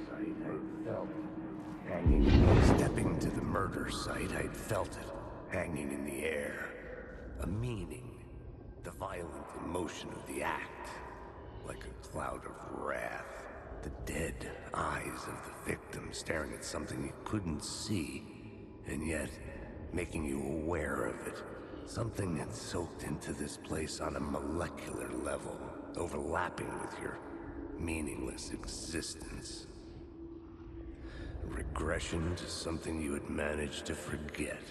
site, I felt it. Hanging, stepping to the murder site, I'd felt it. Hanging in the air. A meaning. The violent emotion of the act. Like a cloud of wrath. The dead eyes of the victim staring at something you couldn't see. And yet, making you aware of it. Something that soaked into this place on a molecular level. Overlapping with your meaningless existence. A regression to something you had managed to forget.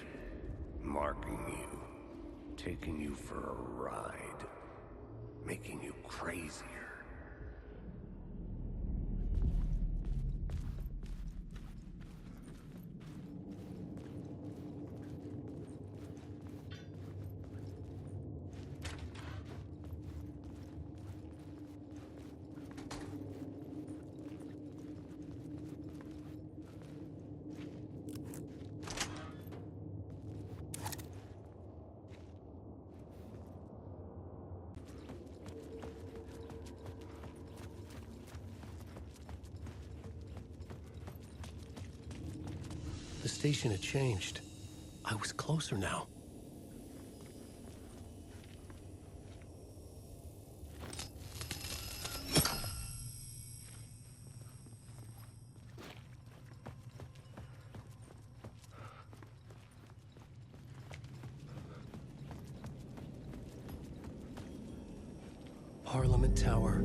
Marking you. Taking you for a ride. Making you crazier. The station had changed. I was closer now. Parliament Tower.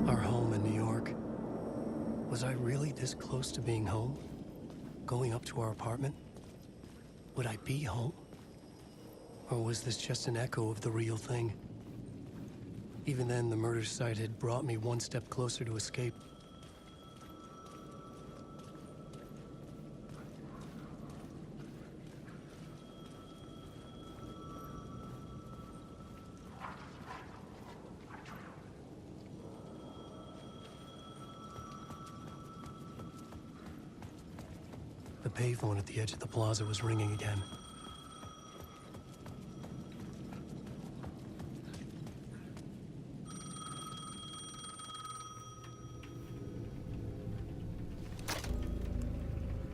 Our home in New York. Was I really this close to being home? Going up to our apartment? Would I be home? Or was this just an echo of the real thing? Even then, the murder site had brought me one step closer to escape. The payphone at the edge of the plaza was ringing again.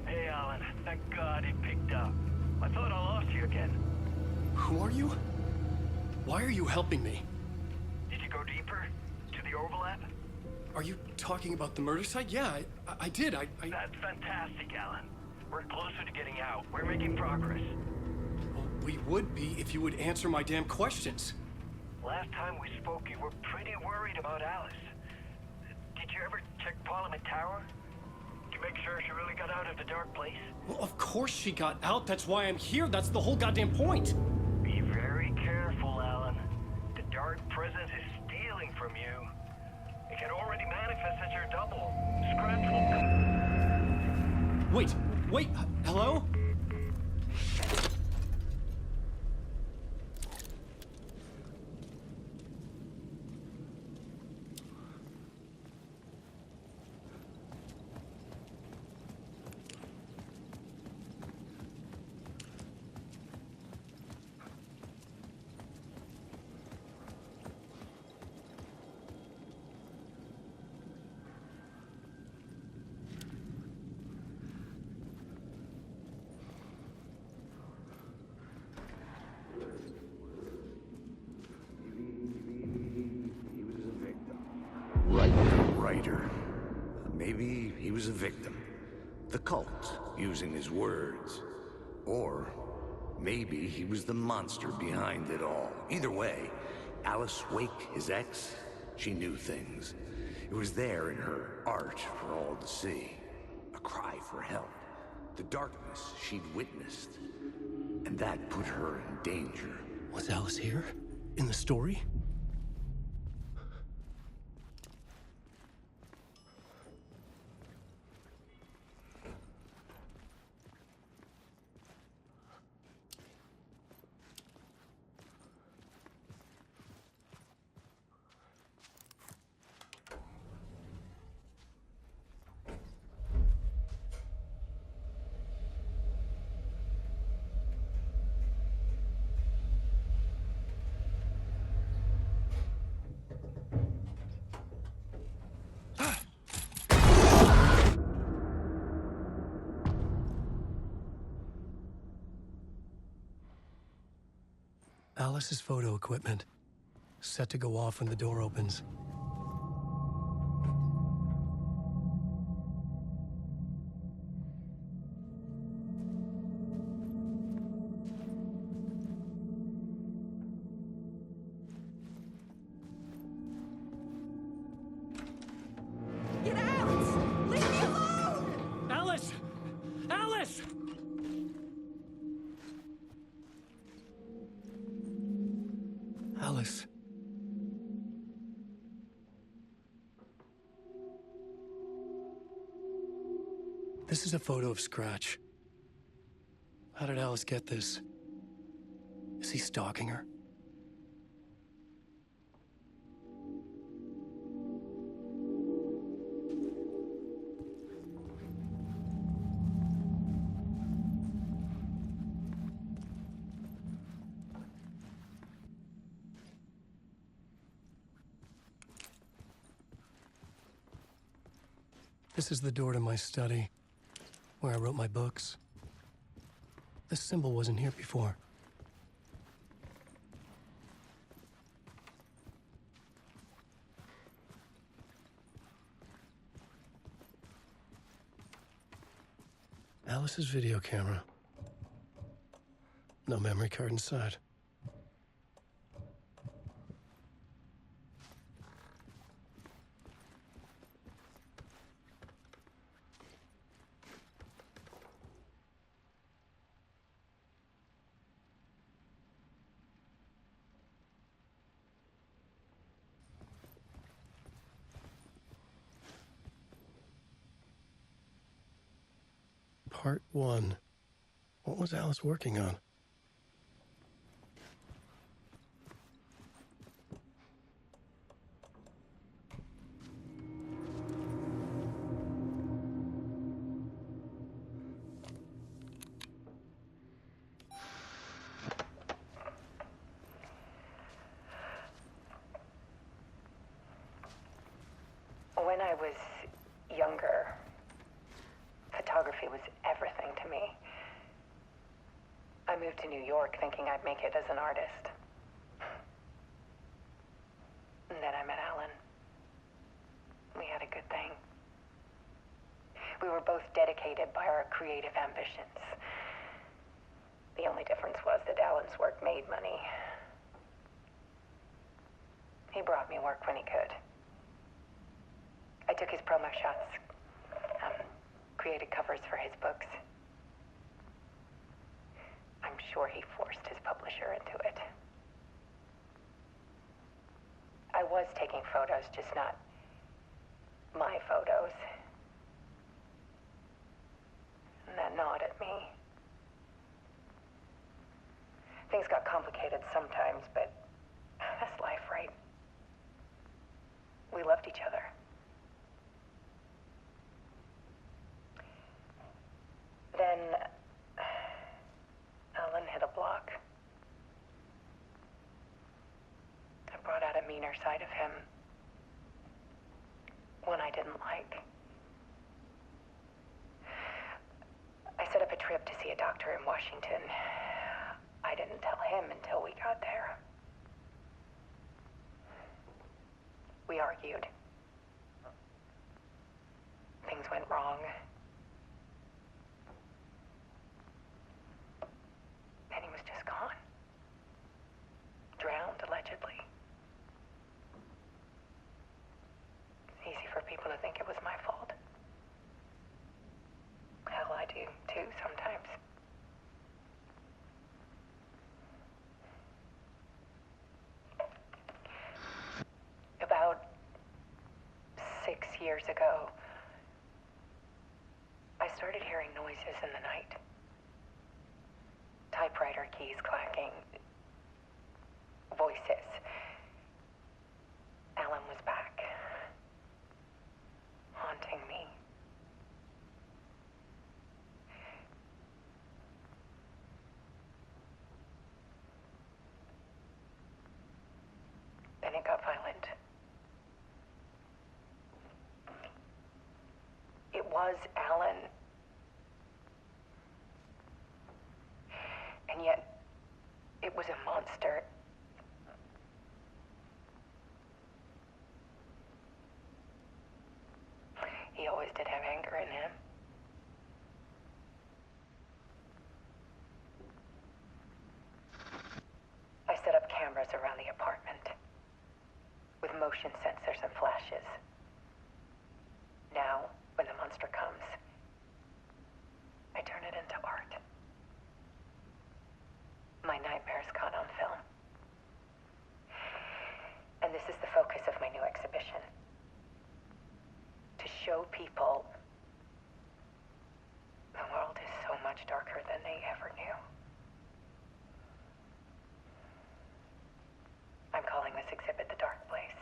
Hey, Alan. Thank God it picked up. I thought I lost you again. Who are you? Why are you helping me? Did you go deeper? To the overlap? Are you talking about the murder site? Yeah, I did. That's fantastic, Alan. We're closer to getting out. We're making progress. Well, we would be if you would answer my damn questions. Last time we spoke, you were pretty worried about Alice. Did you ever check Parliament Tower? To make sure she really got out of the dark place? Well, of course she got out. That's why I'm here. That's the whole goddamn point. Be very careful, Alan. The dark presence is stealing from you. It can already manifest as your double. Scratch will come. Wait, hello? Writer. Maybe he was a victim. The cult, using his words. Or maybe he was the monster behind it all. Either way, Alice Wake, his ex, she knew things. It was there in her art for all to see. A cry for help. The darkness she'd witnessed. And that put her in danger. Was Alice here? In the story? Alice's photo equipment, set to go off when the door opens. Get out! Leave me alone! Alice! Alice! Alice. This is a photo of Scratch. How did Alice get this? Is he stalking her? This is the door to my study, where I wrote my books. This symbol wasn't here before. Alice's video camera. No memory card inside. Part 1. What was Alice working on? When I was younger, photography was everything to me. I moved to New York thinking I'd make it as an artist. And then I met Alan. We had a good thing. We were both dedicated by our creative ambitions. The only difference was that Alan's work made money. He brought me work when he could. I took his promo shots, created covers for his books. I'm sure he forced his publisher into it. I was taking photos, just not my photos. And that gnawed at me. Things got complicated sometimes, but that's life, right? We loved each other. Then Alan hit a block. I brought out a meaner side of him. One I didn't like. I set up a trip to see a doctor in Washington. I didn't tell him until we got there. We argued. Things went wrong. And he was just gone. Drowned, allegedly. It's easy for people to think it was my fault. Hell, I do too sometimes. About 6 years ago, I started hearing noises in the night. Typewriter keys clacking. Voices. Alan was back. Haunting me. Then it got violent. It was Alan. And yet, it was a monster. He always did have anger in him. I set up cameras around the apartment with motion sensors and flashes. Now, when the monster comes, I turn it into art. My nightmares caught on film. And this is the focus of my new exhibition. To show people the world is so much darker than they ever knew. I'm calling this exhibit The Dark Place.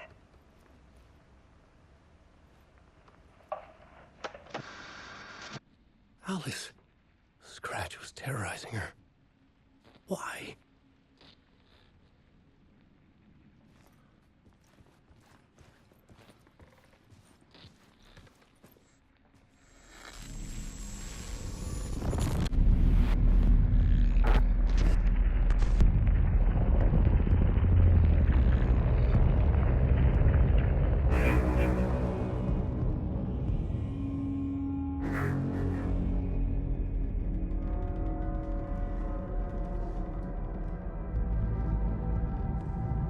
Alice. Scratch was terrorizing her. Why?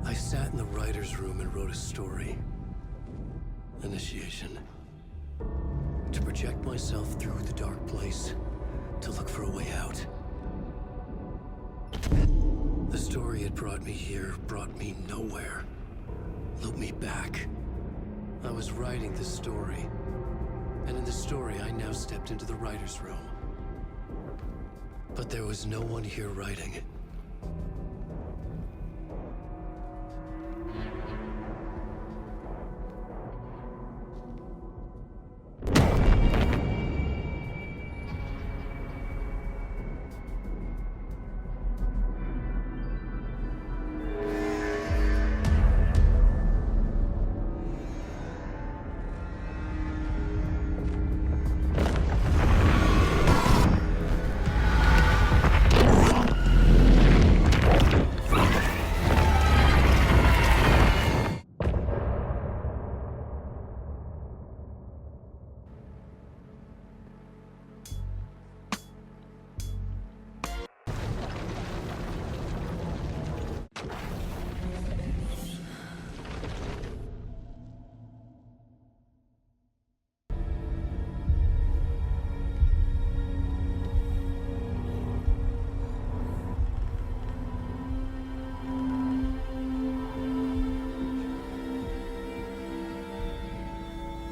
I sat in the writer's room and wrote a story. Initiation. To project myself through the dark place, to look for a way out. The story had brought me here, brought me nowhere. Looped me back. I was writing the story. And in the story, I now stepped into the writer's room. But there was no one here writing.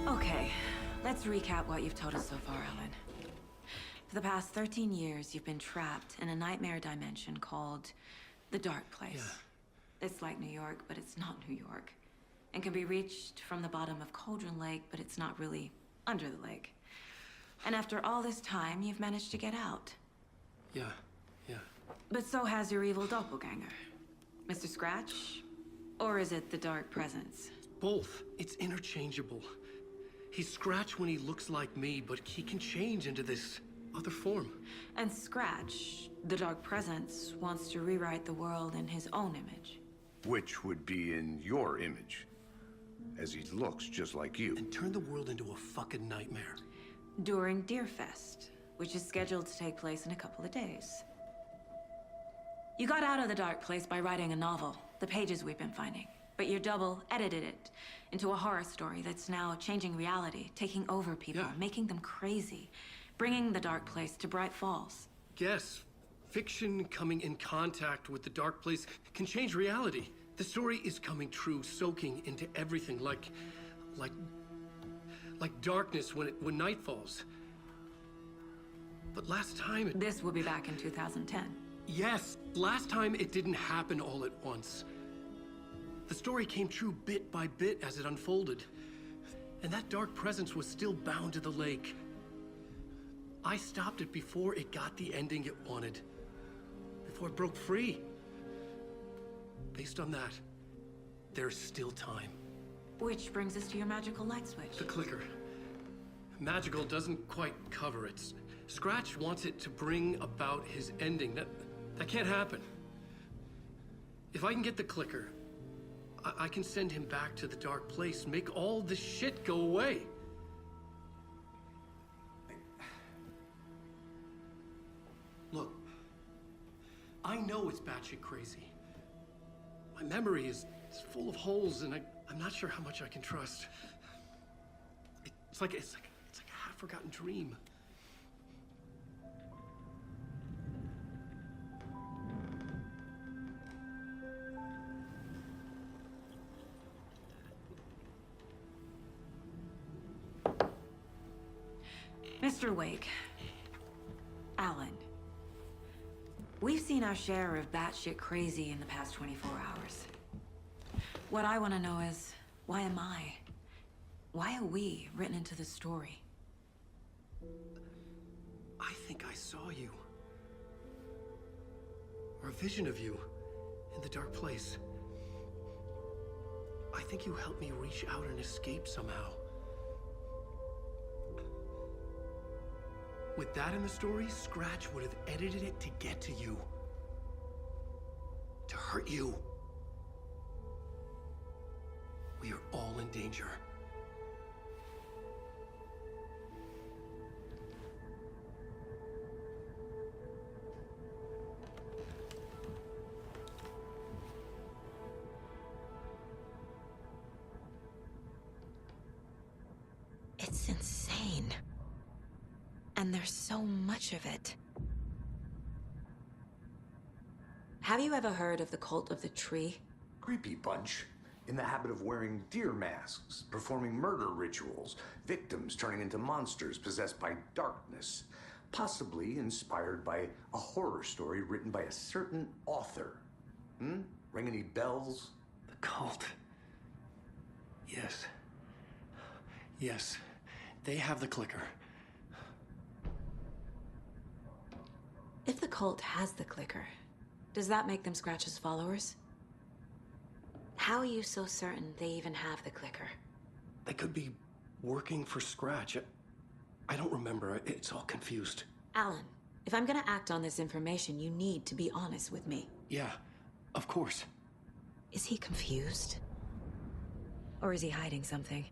Okay, let's recap what you've told us so far, Alan. For the past 13 years, you've been trapped in a nightmare dimension called the Dark Place. Yeah. It's like New York, but it's not New York. And can be reached from the bottom of Cauldron Lake, but it's not really under the lake. And after all this time, you've managed to get out. Yeah. But so has your evil doppelganger. Mr. Scratch? Or is it the Dark Presence? Both. It's interchangeable. He's Scratch when he looks like me, but he can change into this other form. And Scratch, the Dark Presence, wants to rewrite the world in his own image. Which would be in your image, as he looks just like you. And turn the world into a fucking nightmare. During Deerfest, which is scheduled to take place in a couple of days. You got out of the Dark Place by writing a novel, the pages we've been finding. But your double edited it into a horror story that's now changing reality, taking over people, making them crazy, bringing the Dark Place to Bright Falls. Yes, fiction coming in contact with the Dark Place can change reality. The story is coming true, soaking into everything, like darkness when night falls. But last time This will be back in 2010. Yes, last time it didn't happen all at once. The story came true bit by bit as it unfolded. And that dark presence was still bound to the lake. I stopped it before it got the ending it wanted. Before it broke free. Based on that, there's still time. Which brings us to your magical light switch. The clicker. Magical doesn't quite cover it. Scratch wants it to bring about his ending. That can't happen. If I can get the clicker, I can send him back to the dark place, make all this shit go away. Look, I know it's batshit crazy. My memory is full of holes, and I'm not sure how much I can trust. It's like a half-forgotten dream. Mr. Wake. Alan. We've seen our share of batshit crazy in the past 24 hours. What I want to know is, why am I? Why are we written into the story? I think I saw you. Or a vision of you in the dark place. I think you helped me reach out and escape somehow. With that in the story, Scratch would have edited it to get to you. To hurt you. We are all in danger. It's insane. And there's so much of it. Have you ever heard of the cult of the tree? Creepy bunch. In the habit of wearing deer masks, performing murder rituals, victims turning into monsters possessed by darkness, possibly inspired by a horror story written by a certain author. Ring any bells? The cult. Yes. Yes. They have the clicker. If the cult has the clicker, does that make them Scratch's followers? How are you so certain they even have the clicker? They could be working for Scratch. I don't remember. It's all confused. Alan, if I'm gonna act on this information, you need to be honest with me. Yeah, of course. Is he confused? Or is he hiding something?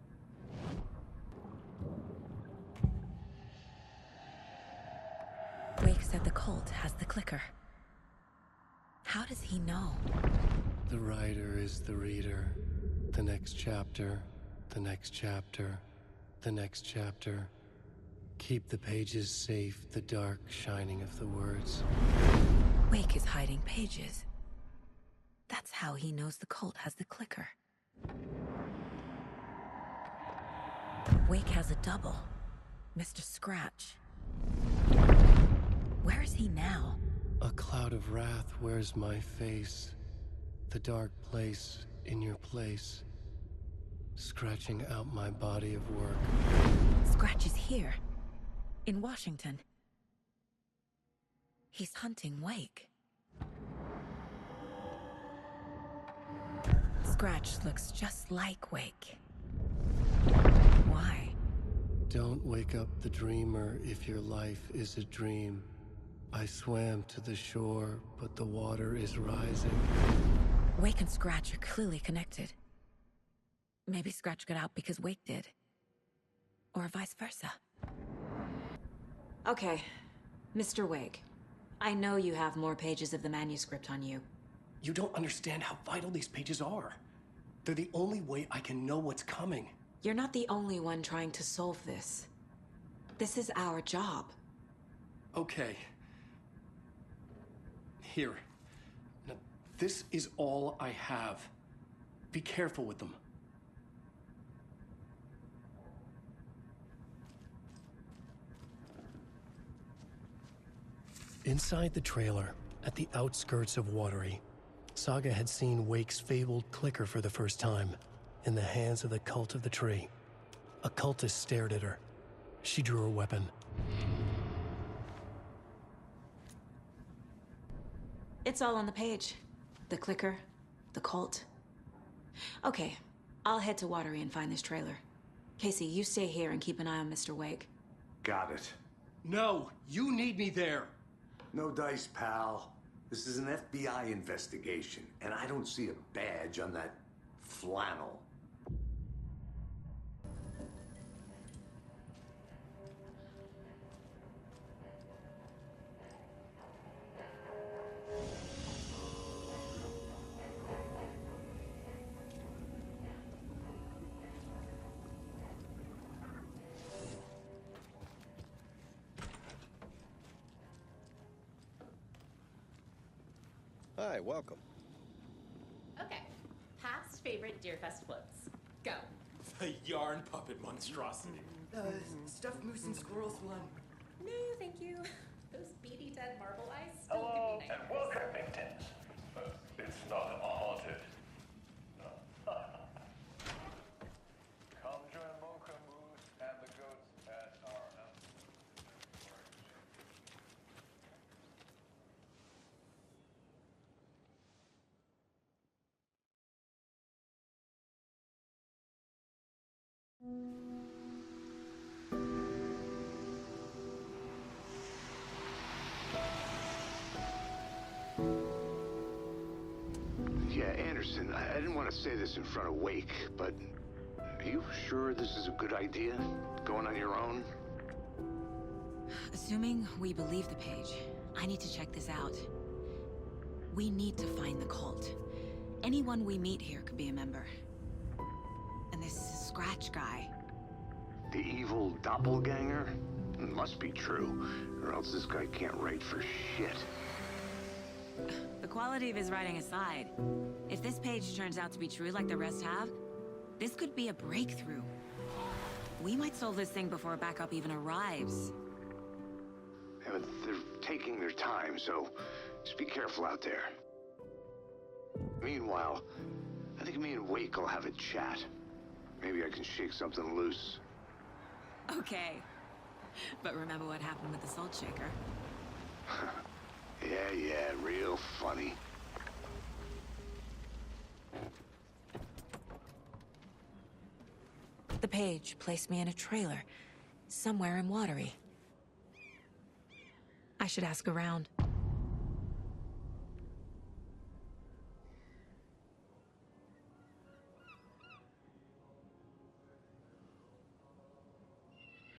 Wake said the cult has the clicker. How does he know? The writer is the reader. The next chapter, the next chapter, the next chapter. Keep the pages safe, the dark shining of the words. Wake is hiding pages. That's how he knows the cult has the clicker. Wake has a double. Mr. Scratch. Where is he now? A cloud of wrath wears my face. The dark place in your place. Scratching out my body of work. Scratch is here. In Washington. He's hunting Wake. Scratch looks just like Wake. Why? Don't wake up the dreamer if your life is a dream. I swam to the shore, but the water is rising. Wake and Scratch are clearly connected. Maybe Scratch got out because Wake did. Or vice versa. Okay, Mr. Wake. I know you have more pages of the manuscript on you. You don't understand how vital these pages are. They're the only way I can know what's coming. You're not the only one trying to solve this. This is our job. Okay. Here. Now, this is all I have. Be careful with them. Inside the trailer, at the outskirts of Watery, Saga had seen Wake's fabled clicker for the first time, in the hands of the cult of the tree. A cultist stared at her. She drew her weapon. It's all on the page. The clicker, the cult. Okay, I'll head to Watery and find this trailer. Casey, you stay here and keep an eye on Mr. Wake. Got it. No, you need me there. No dice, pal. This is an FBI investigation, and I don't see a badge on that flannel. Hi, welcome. Okay. Past favorite Deerfest floats. Go. The yarn puppet monstrosity. Stuffed moose and squirrels one. No, thank you. Those beady dead marble eyes still give me And nightmares. welcome, victims. It's not haunted. Come join Mocha Moose and the goats at our house. Yeah, Anderson, I didn't want to say this in front of Wake, but are you sure this is a good idea? Going on your own? Assuming we believe the page, I need to check this out. We need to find the cult. Anyone we meet here could be a member. And this Scratch guy. The evil doppelganger? Must be true, or else this guy can't write for shit. The quality of his writing aside, if this page turns out to be true like the rest have, this could be a breakthrough. We might solve this thing before backup even arrives. Yeah, but they're taking their time, so just be careful out there. Meanwhile, I think me and Wake will have a chat. Maybe I can shake something loose. Okay. But remember what happened with the Salt Shaker? Yeah, real funny. The page placed me in a trailer, somewhere in Watery. I should ask around.